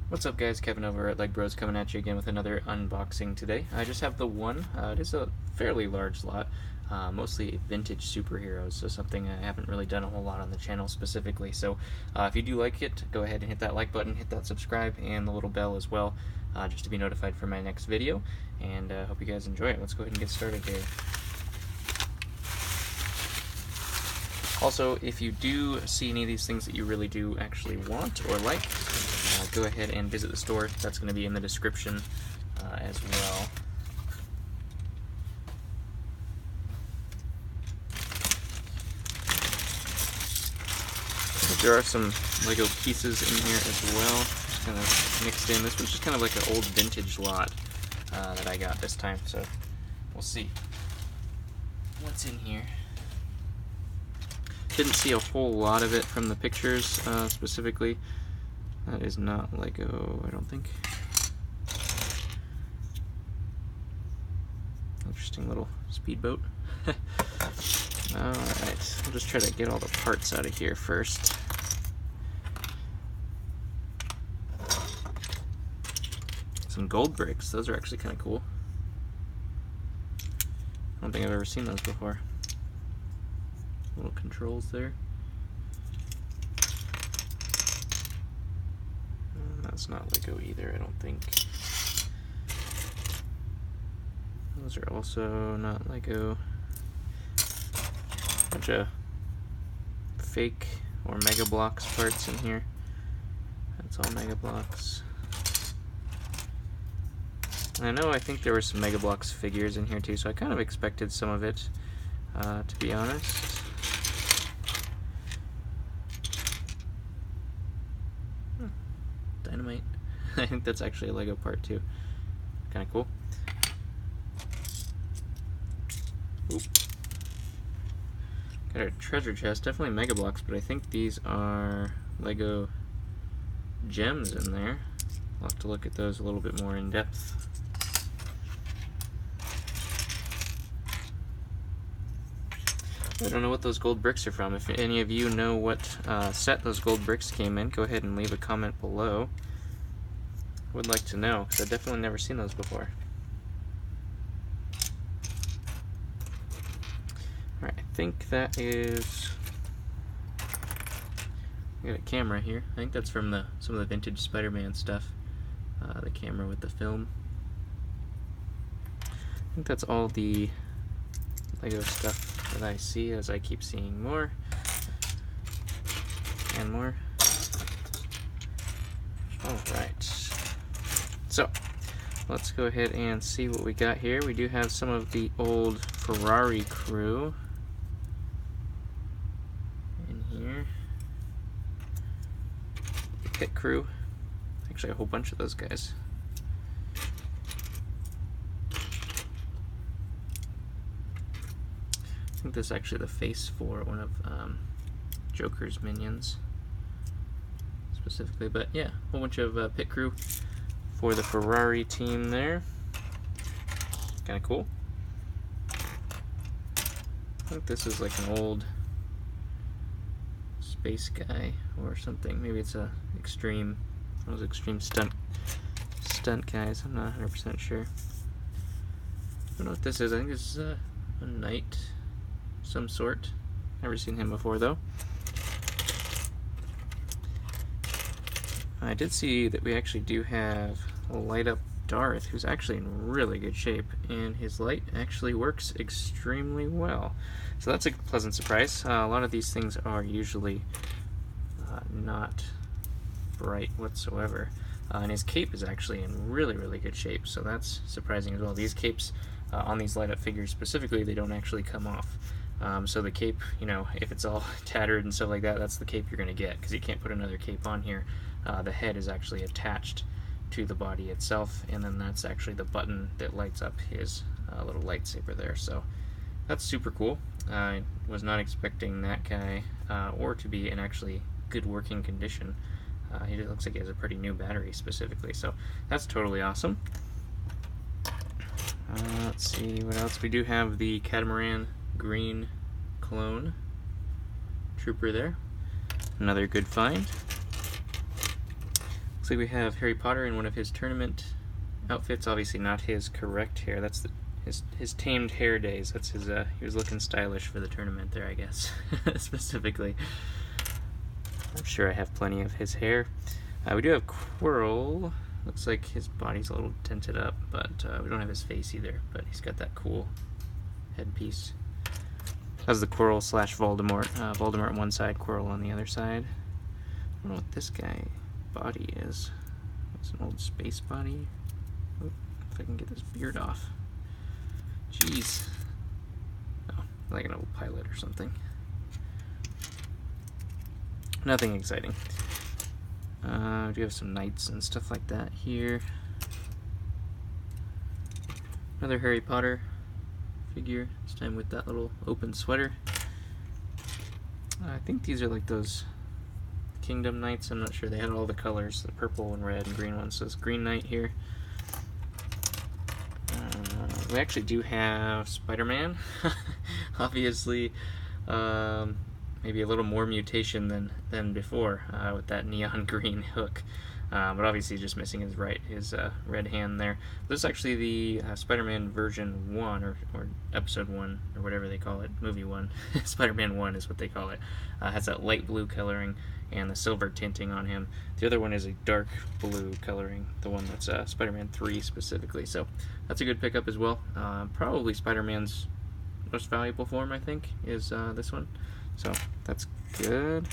What's up guys, Kevin over at LEGbrOs coming at you again with another unboxing today. I just have the one. It is a fairly large lot, mostly vintage superheroes, so something I haven't really done a whole lot on the channel specifically. So if you do like it, go ahead and hit that like button, hit that subscribe, and the little bell as well, just to be notified for my next video, and hope you guys enjoy it. Let's go ahead and get started here. Also, if you do see any of these things that you really do actually want or like, go ahead and visit the store. That's going to be in the description as well. There are some Lego pieces in here as well, just kind of mixed in. This one's just kind of like an old vintage lot that I got this time, so we'll see what's in here. Didn't see a whole lot of it from the pictures specifically. That is not Lego, I don't think. Interesting little speedboat. Alright, I'll just try to get all the parts out of here first. Some gold bricks, those are actually kind of cool. I don't think I've ever seen those before. Little controls there. That's not Lego either, I don't think. Those are also not Lego. Bunch of fake or Mega Bloks parts in here. That's all Mega Bloks. And I think there were some Mega Bloks figures in here too, so I kind of expected some of it, to be honest. Dynamite. I think that's actually a Lego part too. Kind of cool. Oop. Got a treasure chest, definitely Mega Bloks, but I think these are Lego gems in there. I'll have to look at those a little bit more in depth. I don't know what those gold bricks are from. If any of you know what set those gold bricks came in, go ahead and leave a comment below. Would like to know, because I've definitely never seen those before. Alright, I think that is... I got a camera here. I think that's from some of the vintage Spider-Man stuff. The camera with the film. I think that's all the Lego stuff that I see, as I keep seeing more and more. Alright, so let's go ahead and see what we got here. We do have some of the old Ferrari crew in here. The pit crew. Actually, a whole bunch of those guys. I think this is actually the face for one of Joker's minions specifically, but yeah, a whole bunch of pit crew for the Ferrari team there. Kind of cool. I think this is like an old space guy or something. Maybe it's a extreme, those extreme stunt guys. I'm not 100% sure. I don't know what this is. I think this is a knight. Some sort. Never seen him before though. I did see that we actually do have a light up Darth, who's actually in really good shape, and his light actually works extremely well. So that's a pleasant surprise. A lot of these things are usually not bright whatsoever. And his cape is actually in really good shape, so that's surprising as well. These capes on these light up figures specifically, they don't actually come off. So the cape, if it's all tattered and stuff like that, that's the cape you're going to get, because you can't put another cape on here. The head is actually attached to the body itself, and then that's actually the button that lights up his little lightsaber there. So that's super cool. I was not expecting that guy or to be in actually good working condition. He looks like he has a pretty new battery specifically, so that's totally awesome. Let's see what else. We do have the Catamaran green clone trooper there. Another good find. Looks like we have Harry Potter in one of his tournament outfits. Obviously not his correct hair. That's his tamed hair days. That's his. He was looking stylish for the tournament there, I guess, specifically. I'm sure I have plenty of his hair. We do have Quirrell. Looks like his body's a little tinted up, but we don't have his face either. But he's got that cool headpiece. That's the Quirrell / Voldemort. Voldemort on one side, Quirrell on the other side. I don't know what this guy body is. It's an old space body. Oh, if I can get this beard off. Jeez. Oh, like an old pilot or something. Nothing exciting. We do have some knights and stuff like that here. Another Harry Potter figure, this time with that little open sweater. I think these are like those Kingdom Knights. I'm not sure. They had all the colors, the purple and red and green ones. So it's Green Knight here. We actually do have Spider-Man. Obviously, maybe a little more mutation than before with that neon green hook. But obviously just missing his red hand there. This is actually the Spider-Man version 1, or episode 1, or whatever they call it, movie 1. Spider-Man 1 is what they call it. Has that light blue coloring and the silver tinting on him. The other one is a dark blue coloring, the one that's Spider-Man 3 specifically. So that's a good pickup as well. Probably Spider-Man's most valuable form, I think, is this one. So that's good.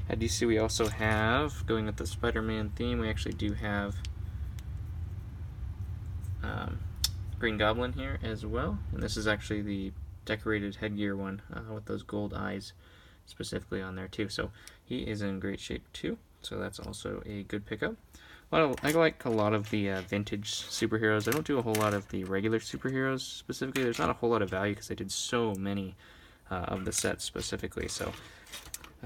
At DC we also have, going with the Spider-Man theme, we actually do have Green Goblin here as well. And this is actually the decorated headgear one with those gold eyes specifically on there too. So he is in great shape too. So that's also a good pickup. I like a lot of the vintage superheroes. I don't do a whole lot of the regular superheroes specifically. There's not a whole lot of value because I did so many of the sets specifically. So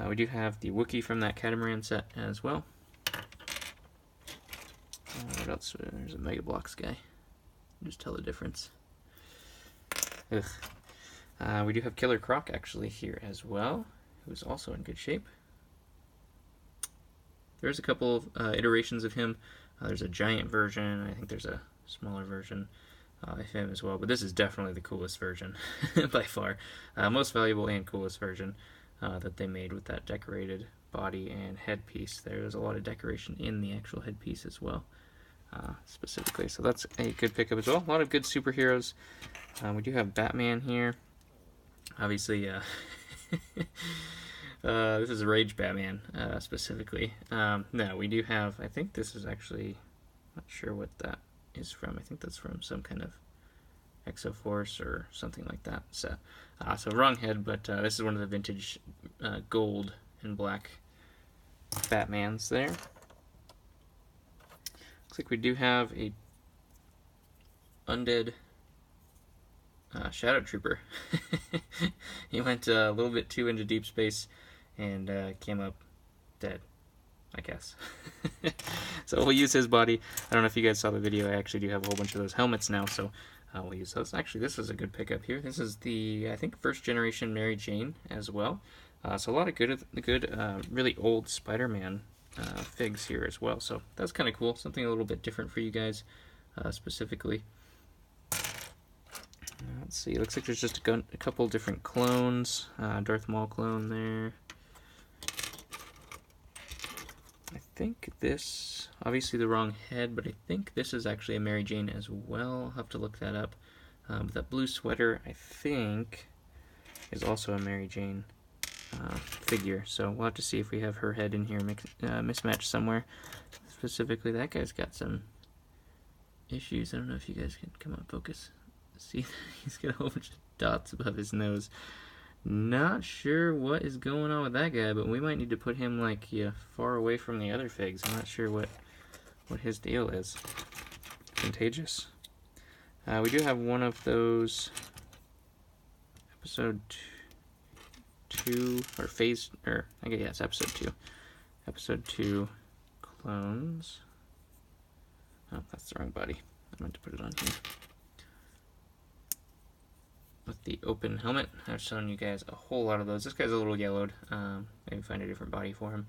we do have the Wookiee from that Catamaran set as well. What else? There's a Mega Bloks guy. Just tell the difference. Ugh. We do have Killer Croc actually here as well, who's also in good shape. There's a couple of iterations of him. There's a giant version. I think there's a smaller version of him as well. But this is definitely the coolest version by far. Most valuable and coolest version that they made with that decorated body and headpiece. There's a lot of decoration in the actual headpiece as well, specifically. So that's a good pickup as well. A lot of good superheroes. We do have Batman here. Obviously, this is Rage Batman, specifically. No, we do have, I think this is actually, not sure what that is from. I think that's from some kind of Exoforce or something like that set. So wrong head, but this is one of the vintage gold and black Batmans there. Looks like we do have a undead Shadow Trooper. He went a little bit too into deep space and came up dead, I guess. So we'll use his body. I don't know if you guys saw the video. I actually do have a whole bunch of those helmets now, so we'll use those. Actually, this is a good pickup here. This is the, I think, first generation Mary Jane as well. So a lot of good really old Spider-Man figs here as well. So that's kind of cool. Something a little bit different for you guys specifically. Let's see. It looks like there's just a couple different clones. Darth Maul clone there. I think this, obviously the wrong head, but I think this is actually a Mary Jane as well. I'll have to look that up. But that blue sweater, I think, is also a Mary Jane figure. So we'll have to see if we have her head in here mismatched somewhere. Specifically, that guy's got some issues. I don't know if you guys can come on focus. See, he's got a whole bunch of dots above his nose. Not sure what is going on with that guy, but we might need to put him like far away from the other figs. I'm not sure what his deal is. Contagious. We do have one of those episode 2 or phase, or I guess yes, episode 2 clones. Oh, that's the wrong body. I meant to put it on here. With the open helmet. I've shown you guys a whole lot of those. This guy's a little yellowed. Maybe find a different body for him.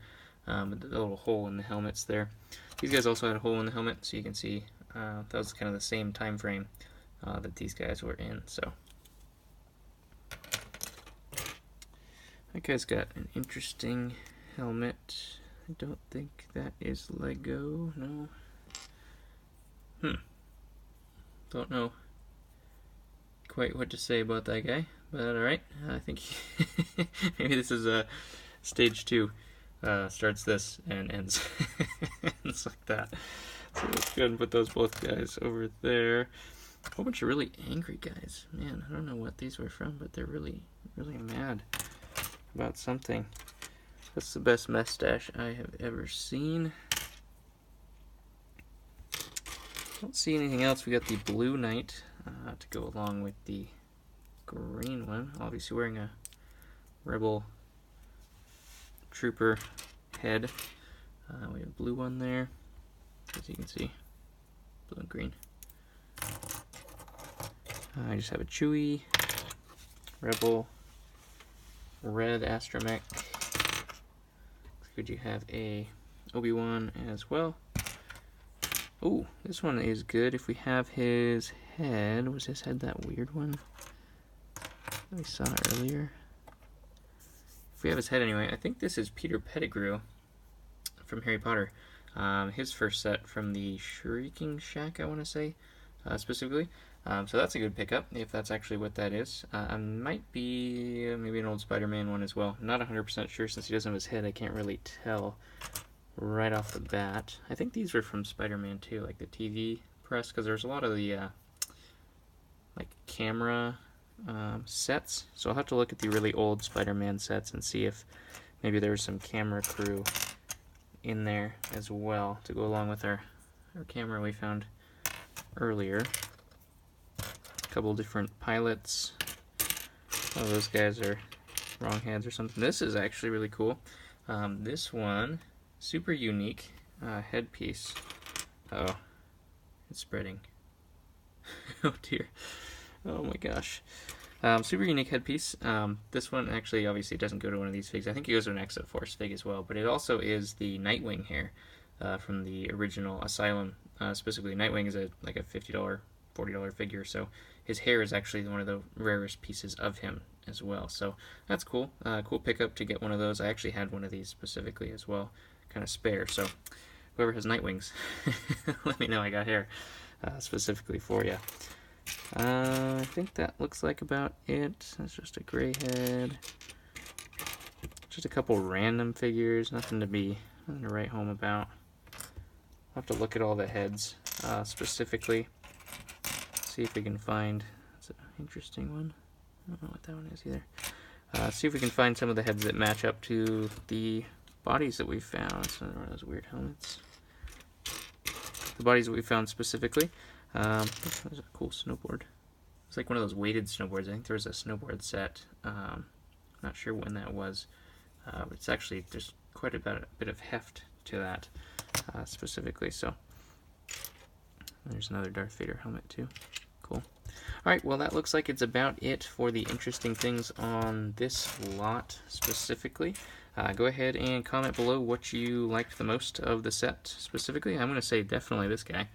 with the little hole in the helmets there. These guys also had a hole in the helmet, so you can see that was kind of the same time frame that these guys were in. So that guy's got an interesting helmet. I don't think that is Lego. No. Don't know quite what to say about that guy, but alright. I think maybe this is a stage 2. Starts this and ends ends like that. So let's go ahead and put those both guys over there. A whole bunch of really angry guys. Man, I don't know what these were from, but they're really mad about something. That's the best mustache I have ever seen. Don't see anything else. We got the Blue Knight to go along with the green one. Obviously wearing a Rebel Trooper head. We have a blue one there, as you can see, blue and green. I just have a Chewie, Rebel, red astromech. Could you have a Obi-Wan as well? Oh, this one is good. If we have his head, was his head that weird one that we saw earlier? If we have his head anyway, I think this is Peter Pettigrew from Harry Potter. His first set from the Shrieking Shack, I want to say, specifically. So that's a good pickup, if that's actually what that is. Might be maybe an old Spider-Man one as well. Not 100% sure, since he doesn't have his head, I can't really tell right off the bat. I think these were from Spider-Man too, like the TV press, because there's a lot of the like camera sets. So I'll have to look at the really old Spider-Man sets and see if maybe there's some camera crew in there as well to go along with our camera we found earlier. A couple different pilots. Oh, those guys are wrong heads or something. This is actually really cool. This one, super unique headpiece. Oh, it's spreading. Oh dear. Oh my gosh. Super unique headpiece. This one actually obviously doesn't go to one of these figs. I think it goes to an Exo Force fig as well, but it also is the Nightwing hair from the original Asylum. Specifically, Nightwing is like a $50, $40 figure, so his hair is actually one of the rarest pieces of him as well. So that's cool. Cool pickup to get one of those. I actually had one of these specifically as well, kind of spare. So whoever has Nightwings, let me know. I got hair specifically for you. I think that looks like about it. That's just a gray head. Just a couple random figures. Nothing to write home about. I'll have to look at all the heads specifically. See if we can find. That's an interesting one. I don't know what that one is either. See if we can find some of the heads that match up to the bodies that we found. It's another one of those weird helmets. The bodies that we found specifically. There's a cool snowboard. It's like one of those weighted snowboards. I think there was a snowboard set. Not sure when that was. But it's actually, there's quite a bit of heft to that specifically. So there's another Darth Vader helmet too. Cool. Alright, well that looks like it's about it for the interesting things on this lot specifically. Go ahead and comment below what you liked the most of the set specifically. I'm going to say definitely this guy.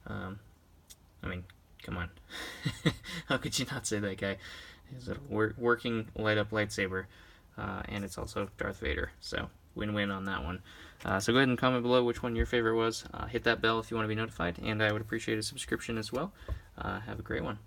I mean, come on. How could you not say that guy? He's a working light-up lightsaber, and it's also Darth Vader, so win-win on that one. So go ahead and comment below which one your favorite was. Hit that bell if you want to be notified, and I would appreciate a subscription as well. Have a great one.